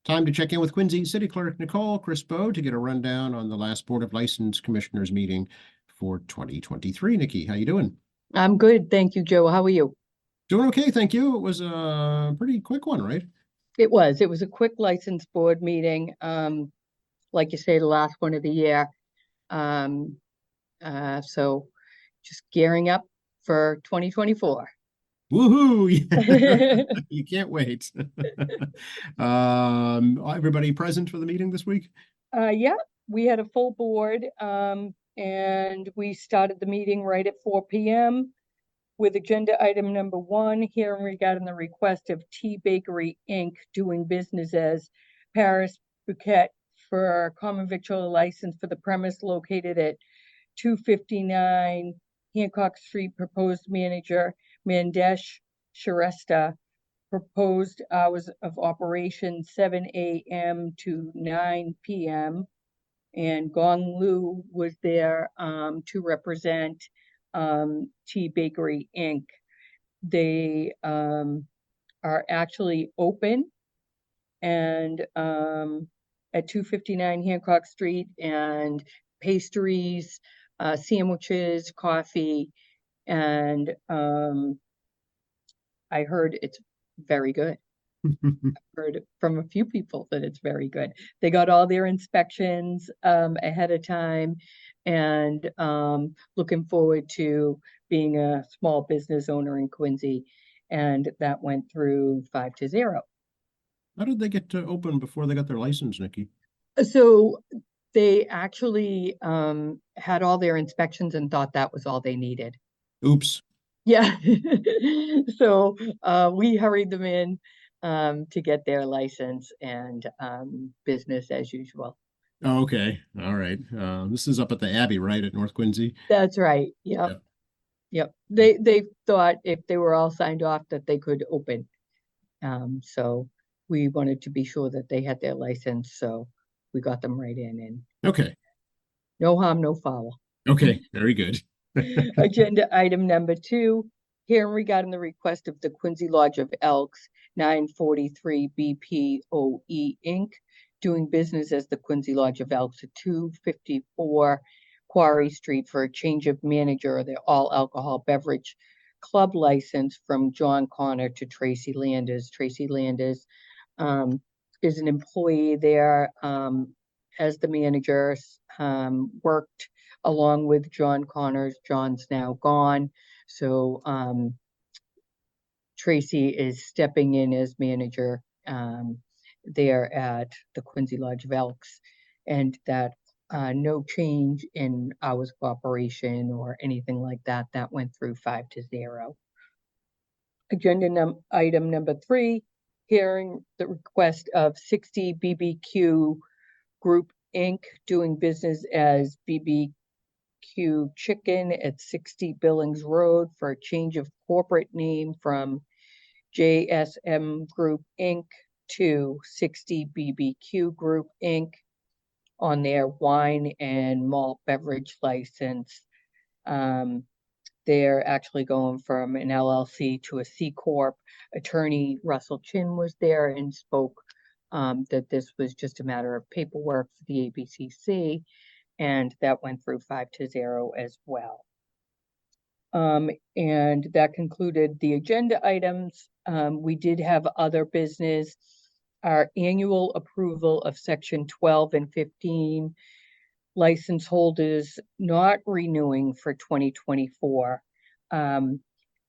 Time to check in with Quincy City Clerk Nicole Crispo to get a rundown on the last Board of License Commissioners meeting for 2023. Nikki, how you doing? I'm good, thank you, Joe. How are you? Doing okay, thank you. It was a pretty quick one, right? It was a quick license board meeting. Like you say, the last one of the year. Um, so just gearing up for 2024. Woohoo! You can't wait. Everybody present for the meeting this week? Yeah, we had a full board, and we started the meeting right at 4 p.m. with agenda item number 1, hearing regarding the request of Tea Bakery Inc. doing business as Paris Bouquet for a common victual license for the premise located at 259 Hancock Street. Proposed manager Mandesh Shrestha. Proposed hours of operation 7 a.m. to 9 p.m. And Gong Lu was there to represent Tea Bakery Inc. They are actually open and at 259 Hancock Street, and pastries, sandwiches, coffee, and I heard it's very good. Heard from a few people that it's very good. They got all their inspections ahead of time, and looking forward to being a small business owner in Quincy. And that went through 5-0. How did they get to open before they got their license, Nikki? So they actually had all their inspections and thought that was all they needed. Oops. Yeah. So we hurried them in to get their license, and business as usual. Oh, okay. All right. This is up at the Abbey, right, at North Quincy? That's right. Yep. Yeah. Yep. They thought if they were all signed off that they could open. So we wanted to be sure that they had their license, so we got them right in, and Okay. no harm, no foul. Okay. Very good. Agenda item number 2, hearing regarding the request of the Quincy Lodge of Elks, 943 BPOE Inc., doing business as the Quincy Lodge of Elks at 254 Quarry Street for a change of manager of the all alcohol beverage club license from John Connor to Tracy Landers. Tracy Landers is an employee there as the manager, worked along with John Connors. John's now gone. So Tracy is stepping in as manager there at the Quincy Lodge of Elks, and that no change in hours of operation or anything like that. That went through 5-0. Agenda item number 3, hearing the request of 60 BBQ Group Inc. doing business as BBQ Chicken at 60 Billings Road for a change of corporate name from JSM Group Inc. to 60 BBQ Group Inc. on their wine and malt beverage license. They're actually going from an LLC to a C Corp. Attorney Russell Chin was there and spoke that this was just a matter of paperwork for the ABCC, and that went through 5-0 as well. And that concluded the agenda items. We did have other business. Our annual approval of section 12 and 15 license holders not renewing for 2024. The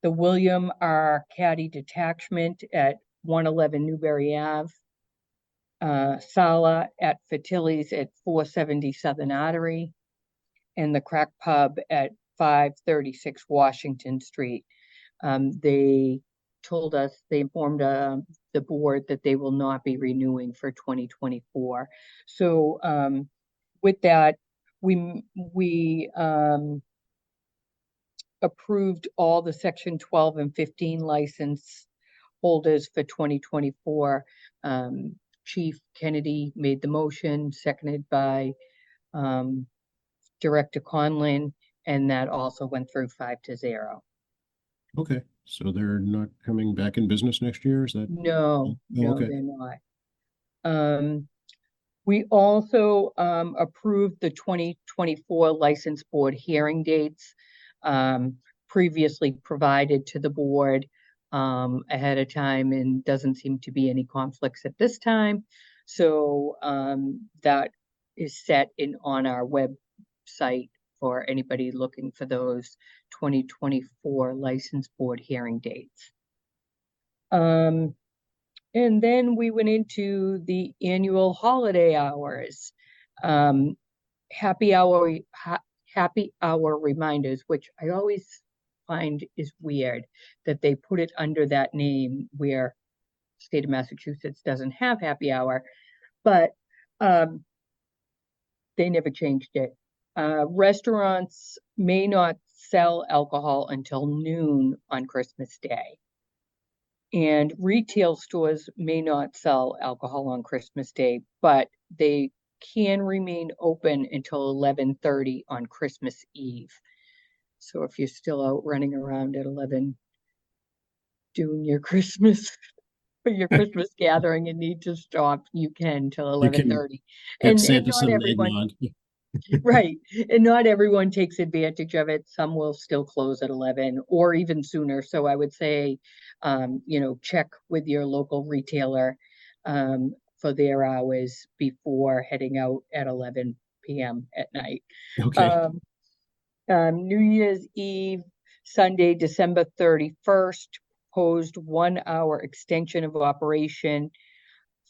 William R. Caddy Detachment at 111 Newberry Ave. Sala at Fertilli's at 470 Southern Artery, and the Crack Pub at 536 Washington Street. They told us, they informed the board that they will not be renewing for 2024. So with that, we approved all the section 12 and 15 license holders for 2024. Chief Kennedy made the motion, seconded by Director Conlin, and that also went through 5-0. Okay. So they're not coming back in business next year, is that? No, Oh, no, okay. they're not. We also approved the 2024 license board hearing dates previously provided to the board ahead of time, and doesn't seem to be any conflicts at this time. So that is set on our website for anybody looking for those 2024 license board hearing dates. And then we went into the annual holiday hours. Happy hour reminders, which I always find is weird that they put it under that name where state of Massachusetts doesn't have happy hour, but they never changed it. Restaurants may not sell alcohol until noon on Christmas Day. And retail stores may not sell alcohol on Christmas Day, but they can remain open until 11:30 on Christmas Eve. So if you're still out running around at 11 doing your Christmas gathering and need to stop, you can till 11:30. Get Santa some everyone, eggnog. right, and not everyone takes advantage of it. Some will still close at 11 or even sooner. So I would say, check with your local retailer for their hours before heading out at 11 p.m. at night. Okay. New Year's Eve, Sunday, December 31st, proposed 1 hour extension of operation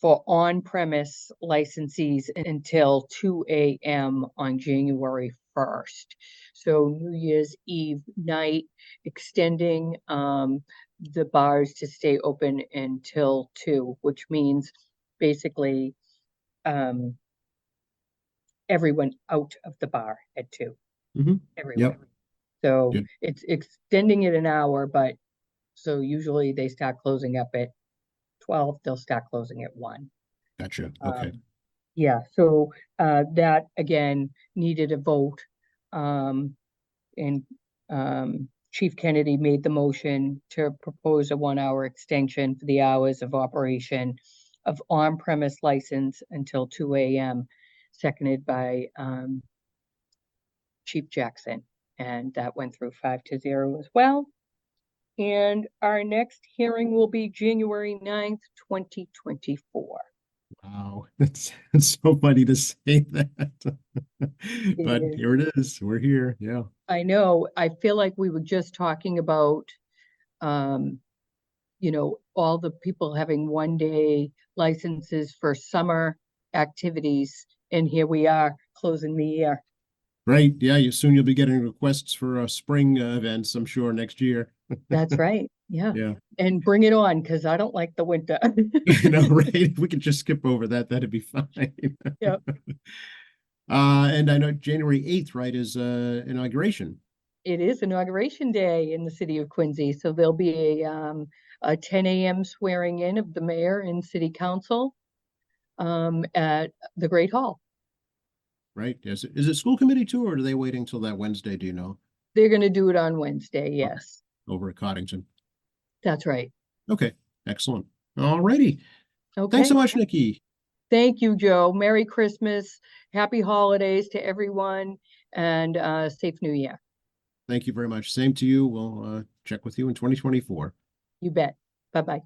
for on-premise licensees until 2 a.m. on January 1st. So New Year's Eve night, extending the bars to stay open until 2, which means basically everyone out of the bar at 2. Mhm. Everyone. Yep. So Good. it's extending it an hour, but so usually they start closing up at 12, they'll start closing at 1. Gotcha. Okay. Yeah, so that again needed a vote. And Chief Kennedy made the motion to propose a 1 hour extension for the hours of operation of on-premise license until 2 a.m., seconded by Chief Jackson. And that went through 5-0 as well. And our next hearing will be January 9th, 2024. Wow, it's so funny to say that. But is. here it is. We're here. Yeah. I know. I feel like we were just talking about, all the people having 1-day licenses for summer activities. And here we are closing the year. Right. Yeah. Soon you'll be getting requests for spring events, I'm sure, next year. That's right. Yeah. Yeah. And bring it on, because I don't like the winter. Right. If we could just skip over that, that'd be fine. Yep. And I know January 8th, right, is inauguration. It is Inauguration Day in the city of Quincy. So there'll be a 10 a.m. swearing in of the mayor and city council at the Great Hall. Right. Is it school committee too, or are they waiting till that Wednesday? Do you know? They're going to do it on Wednesday. Yes. Okay. Over at Cottington. That's right. Okay. Excellent. All righty. Okay. Thanks so much, Nikki. Thank you, Joe. Merry Christmas. Happy holidays to everyone, and safe New Year. Thank you very much. Same to you. We'll check with you in 2024. You bet. Bye-bye.